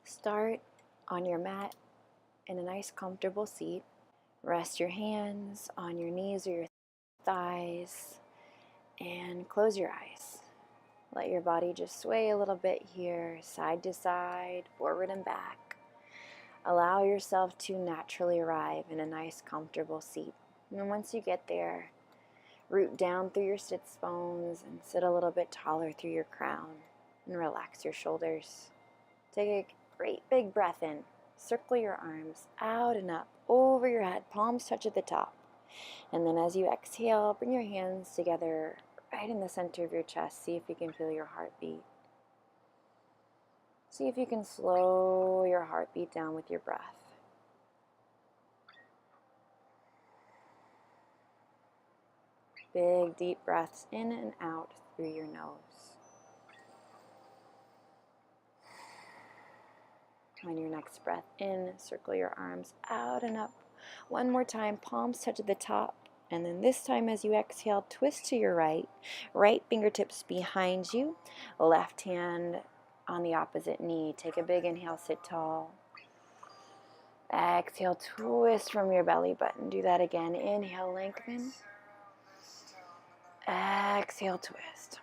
Start on your mat in a nice comfortable seat. Rest your hands on your knees or your thighs and close your eyes. Let your body just sway a little bit here, side to side, forward and back. Allow yourself to naturally arrive in a nice comfortable seat. And once you get there, root down through your sits bones and sit a little bit taller through your crown and relax your shoulders. Take a great big breath in. Circle your arms out and up over your head, palms touch at the top. And then as you exhale, bring your hands together right in the center of your chest. See if you can feel your heartbeat. See if you can slow your heartbeat down with your breath. Big deep breaths in and out through your nose. On your next breath in, circle your arms out and up. One more time, palms touch at the top. And then this time as you exhale, twist to your right. Right fingertips behind you. Left hand on the opposite knee. Take a big inhale, sit tall. Exhale, twist from your belly button. Do that again. Inhale, lengthen. Exhale, twist.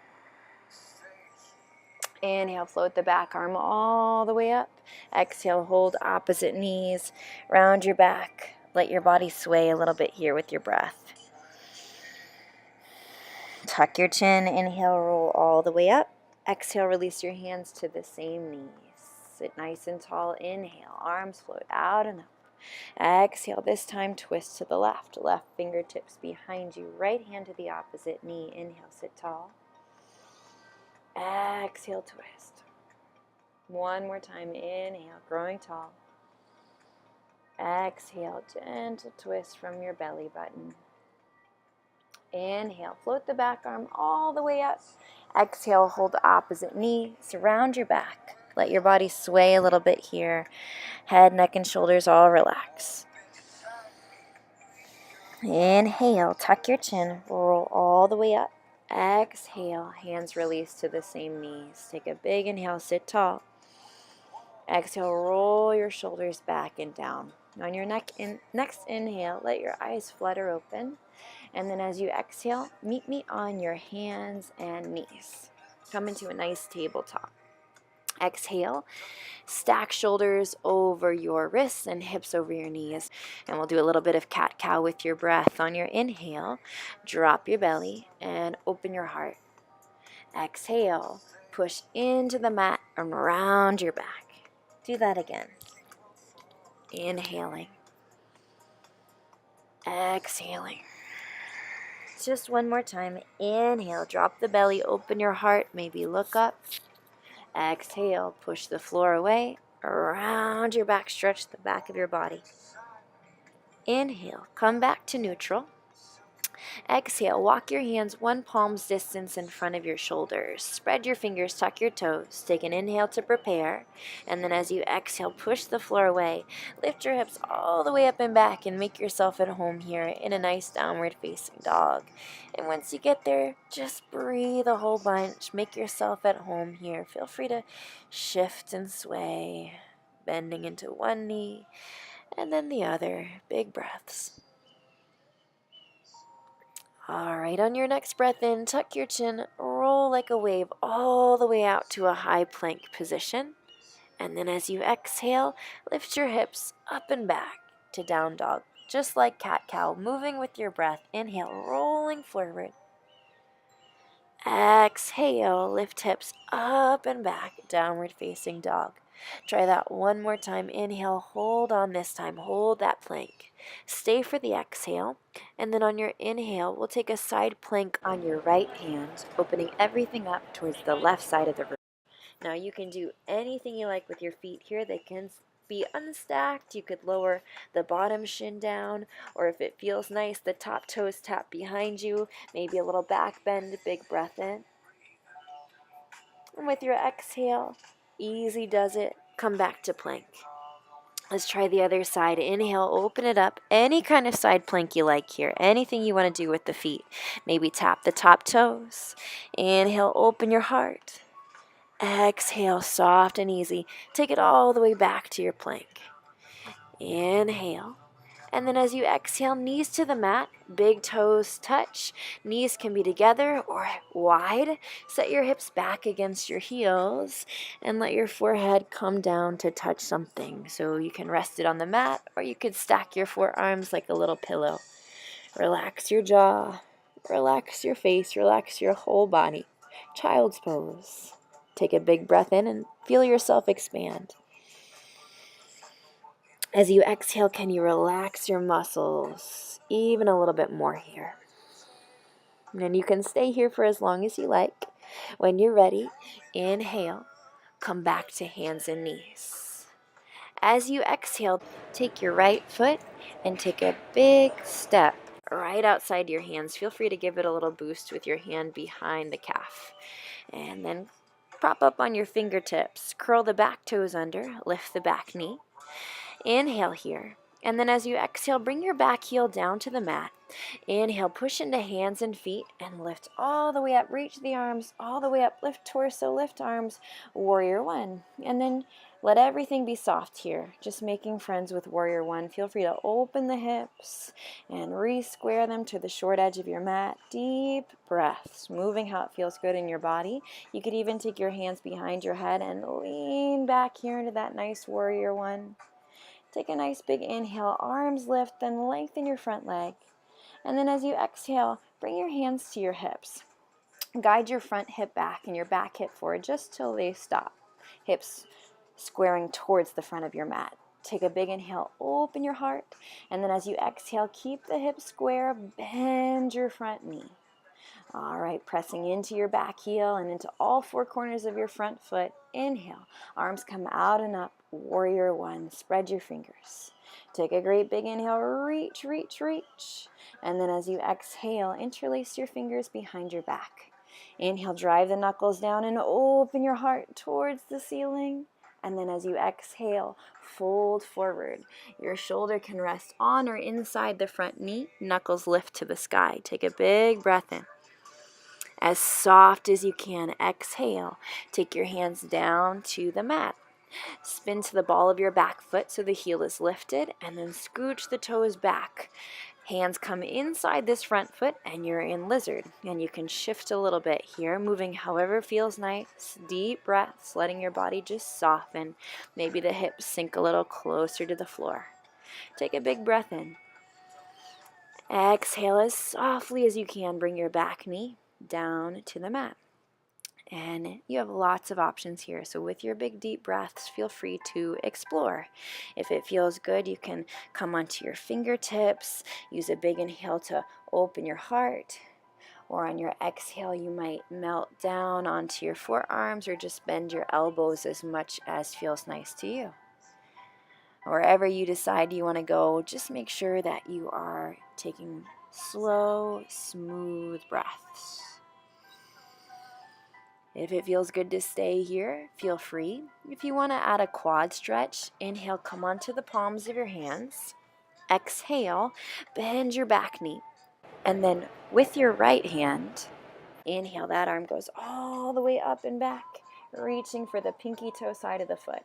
Inhale, float the back arm all the way up. Exhale, hold opposite knees. Round your back. Let your body sway a little bit here with your breath. Tuck your chin. Inhale, roll all the way up. Exhale, release your hands to the same knees. Sit nice and tall. Inhale, arms float out and up. Exhale, this time twist to the left. Left fingertips behind you. Right hand to the opposite knee. Inhale, sit tall. Exhale, twist. One more time. Inhale, growing tall. Exhale, gentle twist from your belly button. Inhale, float the back arm all the way up. Exhale, hold the opposite knee. Surround your back. Let your body sway a little bit here. Head, neck, and shoulders all relax. Inhale, tuck your chin. Roll all the way up. Exhale, hands release to the same knees. Take a big inhale, sit tall. Exhale, roll your shoulders back and down. On your next inhale, let your eyes flutter open. And then as you exhale, meet me on your hands and knees. Come into a nice tabletop. Exhale, stack shoulders over your wrists and hips over your knees. And we'll do a little bit of cat-cow with your breath. On your inhale, drop your belly and open your heart. Exhale, push into the mat and round your back. Do that again. Inhaling. Exhaling. Just one more time. Inhale, drop the belly, open your heart, maybe look up. Exhale, push the floor away, around your back, stretch the back of your body. Inhale, come back to neutral. Exhale, walk your hands one palm's distance in front of your shoulders. Spread your fingers, tuck your toes. Take an inhale to prepare. And then as you exhale, push the floor away. Lift your hips all the way up and back and make yourself at home here in a nice downward facing dog. And once you get there, just breathe a whole bunch. Make yourself at home here. Feel free to shift and sway, bending into one knee and then the other. Big breaths. All right, on your next breath in, tuck your chin, roll like a wave all the way out to a high plank position. And then as you exhale, lift your hips up and back to down dog, just like cat-cow, moving with your breath. Inhale, rolling forward. Exhale, lift hips up and back, downward facing dog. Try that one more time. Inhale, hold on this time. Hold that plank. Stay for the exhale. And then on your inhale, we'll take a side plank on your right hand, opening everything up towards the left side of the room. Now you can do anything you like with your feet here. They can be unstacked. You could lower the bottom shin down, or if it feels nice, the top toes tap behind you. Maybe a little back bend, big breath in. And with your exhale, easy does it. Come back to plank. Let's try the other side. Inhale, open it up. Any kind of side plank you like here. Anything you want to do with the feet. Maybe tap the top toes. Inhale, open your heart. Exhale, soft and easy. Take it all the way back to your plank. Inhale. And then as you exhale, knees to the mat, big toes touch. Knees can be together or wide. Set your hips back against your heels and let your forehead come down to touch something. So you can rest it on the mat or you could stack your forearms like a little pillow. Relax your jaw, relax your face, relax your whole body. Child's pose. Take a big breath in and feel yourself expand. As you exhale, can you relax your muscles even a little bit more here? And you can stay here for as long as you like. When you're ready, inhale, come back to hands and knees. As you exhale, take your right foot and take a big step right outside your hands. Feel free to give it a little boost with your hand behind the calf. And then prop up on your fingertips. Curl the back toes under, lift the back knee. Inhale here. And then as you exhale, bring your back heel down to the mat. Inhale, push into hands and feet and lift all the way up. Reach the arms all the way up. Lift torso, lift arms. Warrior one. And then let everything be soft here. Just making friends with warrior one. Feel free to open the hips and re-square them to the short edge of your mat. Deep breaths, moving how it feels good in your body. You could even take your hands behind your head and lean back here into that nice warrior one. Take a nice big inhale, arms lift, then lengthen your front leg. And then as you exhale, bring your hands to your hips. Guide your front hip back and your back hip forward just till they stop. Hips squaring towards the front of your mat. Take a big inhale, open your heart. And then as you exhale, keep the hips square, bend your front knee. All right, pressing into your back heel and into all four corners of your front foot. Inhale, arms come out and up. Warrior one, spread your fingers. Take a great big inhale, reach, reach, reach. And then as you exhale, interlace your fingers behind your back. Inhale, drive the knuckles down and open your heart towards the ceiling. And then as you exhale, fold forward. Your shoulder can rest on or inside the front knee. Knuckles lift to the sky. Take a big breath in. As soft as you can, exhale. Take your hands down to the mat. Spin to the ball of your back foot so the heel is lifted, and then scooch the toes back. Hands come inside this front foot, and you're in lizard. And you can shift a little bit here, moving however feels nice. Deep breaths, letting your body just soften. Maybe the hips sink a little closer to the floor. Take a big breath in. Exhale as softly as you can. Bring your back knee down to the mat. And you have lots of options here. So with your big deep breaths, feel free to explore. If it feels good, you can come onto your fingertips. Use a big inhale to open your heart. Or on your exhale, you might melt down onto your forearms or just bend your elbows as much as feels nice to you. Wherever you decide you want to go, just make sure that you are taking slow, smooth breaths. If it feels good to stay here, feel free. If you want to add a quad stretch, inhale, come onto the palms of your hands. Exhale, bend your back knee. And then with your right hand, inhale, that arm goes all the way up and back, reaching for the pinky toe side of the foot.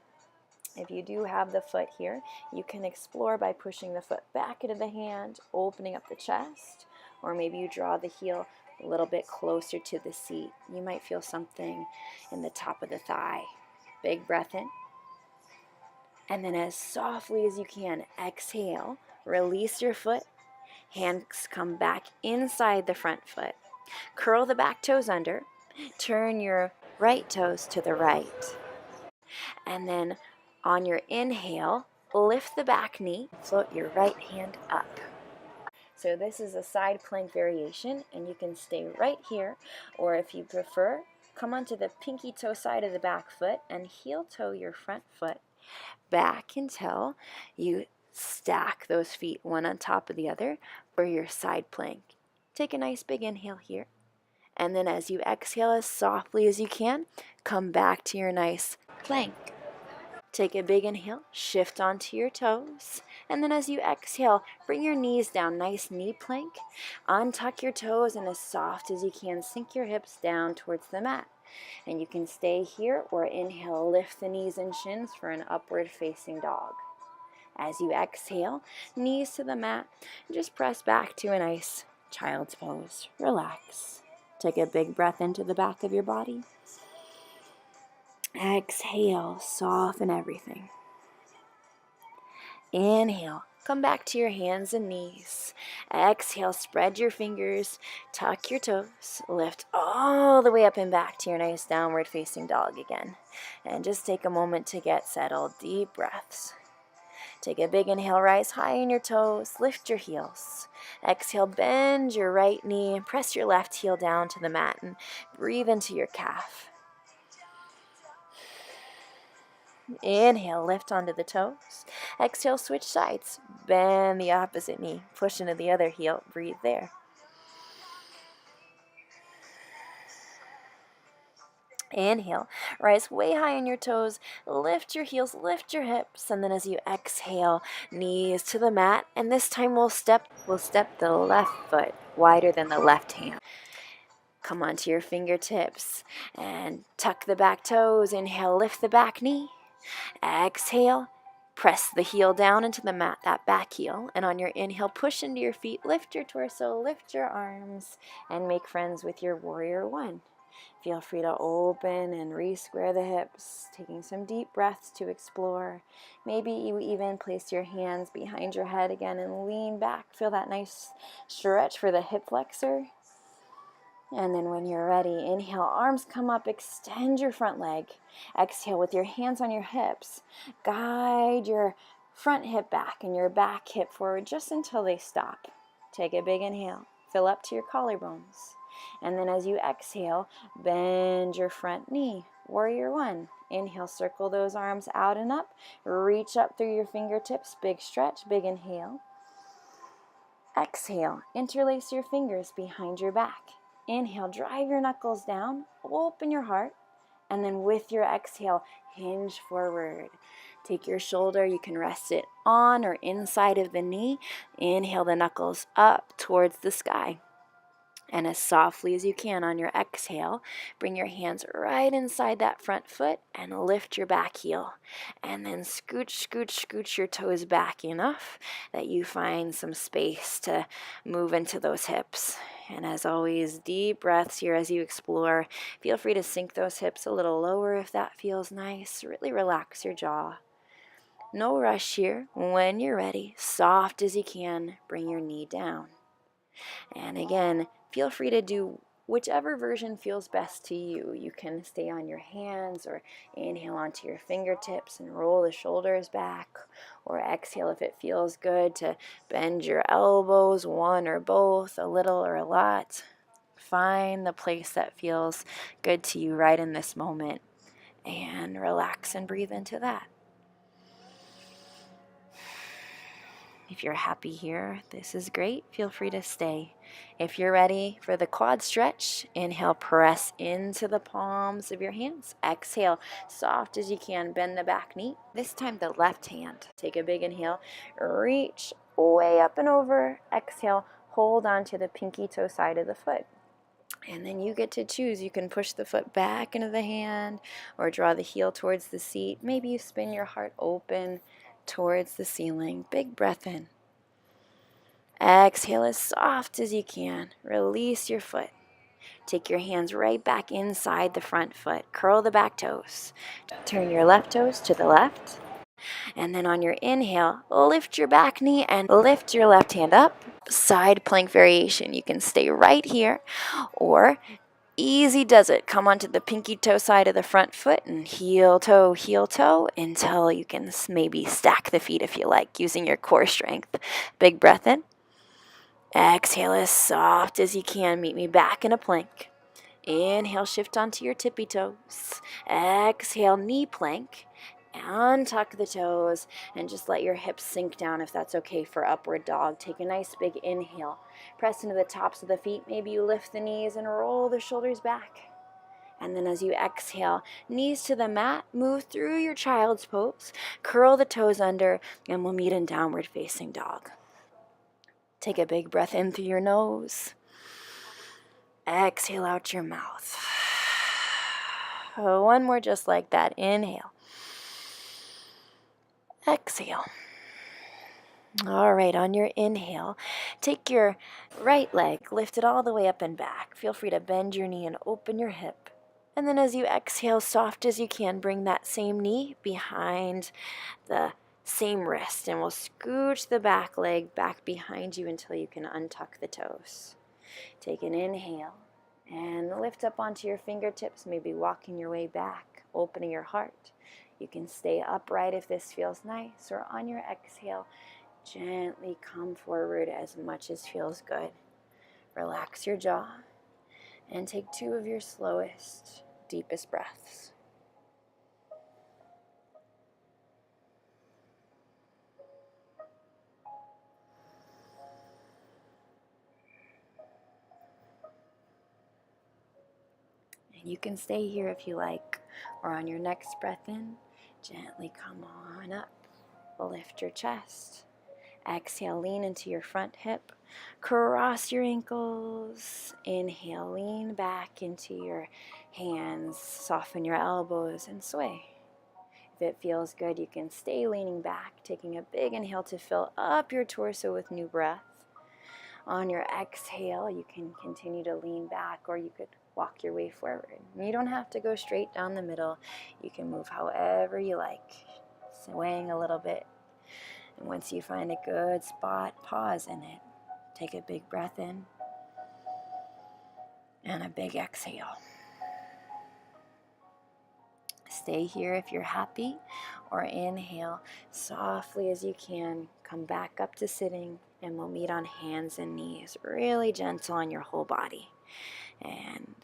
If you do have the foot here, you can explore by pushing the foot back into the hand, opening up the chest, or maybe you draw the heel a little bit closer to the seat. You might feel something in the top of the thigh. Big breath in. And then as softly as you can, exhale, release your foot. Hands come back inside the front foot. Curl the back toes under. Turn your right toes to the right. And then on your inhale, lift the back knee, float your right hand up. So this is a side plank variation, and you can stay right here, or if you prefer, come onto the pinky toe side of the back foot and heel toe your front foot back until you stack those feet one on top of the other for your side plank. Take a nice big inhale here. And then as you exhale as softly as you can, come back to your nice plank. Take a big inhale, shift onto your toes, and then as you exhale, bring your knees down, nice knee plank. Untuck your toes, and as soft as you can, sink your hips down towards the mat. And you can stay here or inhale, lift the knees and shins for an upward facing dog. As you exhale, knees to the mat, just press back to a nice child's pose. Relax. Take a big breath into the back of your body. Exhale, soften everything. Inhale, come back to your hands and knees. Exhale, spread your fingers, tuck your toes, lift all the way up and back to your nice downward facing dog again. And just take a moment to get settled. Deep breaths. Take a big inhale, rise high in your toes, lift your heels. Exhale, bend your right knee, press your left heel down to the mat and breathe into your calf. Inhale, lift onto the toes. Exhale, switch sides. Bend the opposite knee. Push into the other heel. Breathe there. Inhale, rise way high on your toes. Lift your heels, lift your hips. And then as you exhale, knees to the mat. And this time we'll step the left foot wider than the left hand. Come onto your fingertips and tuck the back toes. Inhale, lift the back knee. Exhale, press the heel down into the mat, that back heel. And on your inhale, push into your feet, lift your torso, lift your arms, and make friends with your warrior one. Feel free to open and re-square the hips, taking some deep breaths to explore. Maybe you even place your hands behind your head again and lean back. Feel that nice stretch for the hip flexor. And then when you're ready, inhale, arms come up, extend your front leg. Exhale with your hands on your hips. Guide your front hip back and your back hip forward just until they stop. Take a big inhale, fill up to your collarbones. And then as you exhale, bend your front knee, warrior one. Inhale, circle those arms out and up. Reach up through your fingertips, big stretch, big inhale. Exhale, interlace your fingers behind your back. Inhale, drive your knuckles down, open your heart, and then with your exhale, hinge forward. Take your shoulder, you can rest it on or inside of the knee. Inhale the knuckles up towards the sky. And as softly as you can on your exhale, bring your hands right inside that front foot and lift your back heel. And then scooch your toes back enough that you find some space to move into those hips. And as always, deep breaths here as you explore. Feel free to sink those hips a little lower if that feels nice. Really relax your jaw. No rush here. When you're ready, soft as you can, bring your knee down. And again, feel free to do whichever version feels best to you. You can stay on your hands or inhale onto your fingertips and roll the shoulders back, or exhale if it feels good to bend your elbows, one or both, a little or a lot. Find the place that feels good to you right in this moment and relax and breathe into that. If you're happy here, this is great. Feel free to stay. If you're ready for the quad stretch, inhale, press into the palms of your hands. Exhale, soft as you can, bend the back knee. This time the left hand. Take a big inhale, reach way up and over. Exhale, hold on to the pinky toe side of the foot. And then you get to choose. You can push the foot back into the hand or draw the heel towards the seat. Maybe you spin your heart open towards the ceiling. Big breath in. Exhale as soft as you can. Release your foot. Take your hands right back inside the front foot. Curl the back toes. Turn your left toes to the left. And then on your inhale, lift your back knee and lift your left hand up. Side plank variation. You can stay right here, or easy does it. Come onto the pinky toe side of the front foot and heel toe until you can maybe stack the feet if you like, using your core strength. Big breath in. Exhale as soft as you can. Meet me back in a plank. Inhale, shift onto your tippy toes. Exhale, knee plank. Untuck the toes and just let your hips sink down if that's okay for upward dog. Take a nice big inhale. Press into the tops of the feet. Maybe you lift the knees and roll the shoulders back. And then as you exhale, knees to the mat, move through your child's pose. Curl the toes under and we'll meet in downward facing dog. Take a big breath in through your nose. Exhale out your mouth. One more just like that. Inhale. Exhale. All right, on your inhale, take your right leg, lift it all the way up and back. Feel free to bend your knee and open your hip. And then as you exhale, soft as you can, bring that same knee behind the same wrist. And we'll scooch the back leg back behind you until you can untuck the toes. Take an inhale and lift up onto your fingertips, maybe walking your way back, opening your heart. You can stay upright if this feels nice, or on your exhale, gently come forward as much as feels good. Relax your jaw and take 2 of your slowest, deepest breaths. And you can stay here if you like, or on your next breath in, gently come on up. Lift your chest. Exhale, lean into your front hip. Cross your ankles. Inhale, lean back into your hands. Soften your elbows and sway. If it feels good, you can stay leaning back, taking a big inhale to fill up your torso with new breath. On your exhale, you can continue to lean back, or you could walk your way forward. You don't have to go straight down the middle. You can move however you like, swaying a little bit. And once you find a good spot, pause in it. Take a big breath in and a big exhale. Stay here if you're happy, or inhale softly as you can. Come back up to sitting, and we'll meet on hands and knees, really gentle on your whole body. And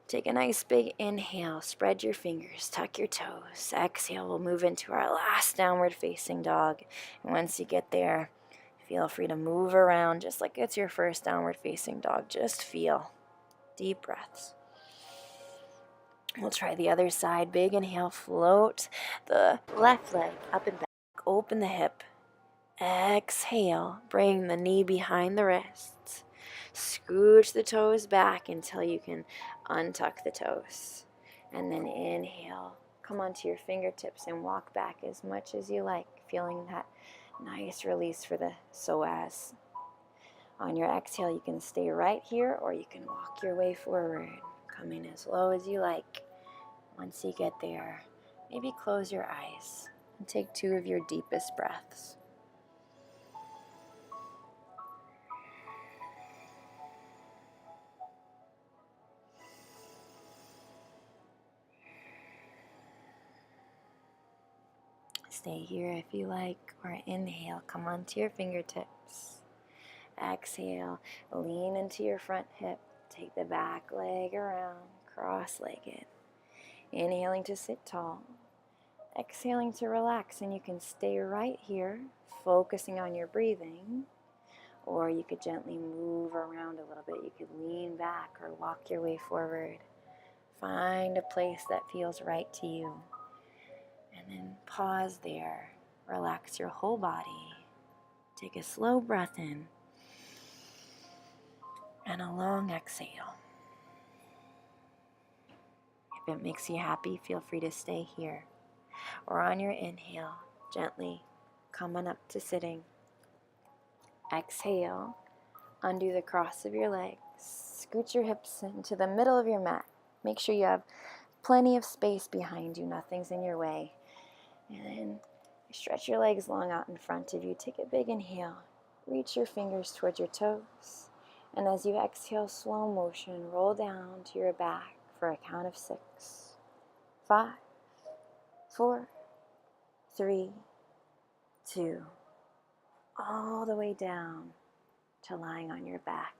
take a nice big inhale, spread your fingers, tuck your toes. Exhale, we'll move into our last downward facing dog. And once you get there, feel free to move around just like it's your first downward facing dog. Just feel. Deep breaths. We'll try the other side. Big inhale, float the left leg up and back. Open the hip. Exhale, bring the knee behind the wrists. Scooch the toes back until you can untuck the toes. And then inhale, come onto your fingertips and walk back as much as you like, feeling that nice release for the psoas. On your exhale, you can stay right here, or you can walk your way forward, coming as low as you like. Once you get there, maybe close your eyes and take 2 of your deepest breaths. Stay here if you like, or inhale, come onto your fingertips. Exhale, lean into your front hip, take the back leg around, cross-legged. Inhaling to sit tall, exhaling to relax, and you can stay right here, focusing on your breathing, or you could gently move around a little bit. You could lean back or walk your way forward. Find a place that feels right to you. And then pause there. Relax your whole body. Take a slow breath in and a long exhale. If it makes you happy, feel free to stay here. Or on your inhale, gently come on up to sitting. Exhale, undo the cross of your legs. Scoot your hips into the middle of your mat. Make sure you have plenty of space behind you. Nothing's in your way. And then stretch your legs long out in front of you. Take a big inhale. Reach your fingers towards your toes. And as you exhale, slow motion, roll down to your back for a count of 6, 5, 4, 3, 2, all the way down to lying on your back.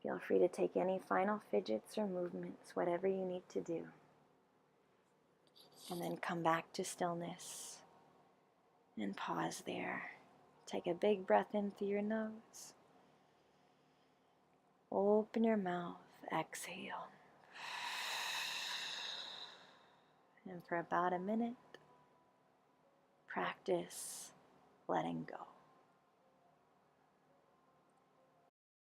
Feel free to take any final fidgets or movements, whatever you need to do. And then come back to stillness and pause there. Take a big breath in through your nose. Open your mouth, exhale. And for about a minute, practice letting go.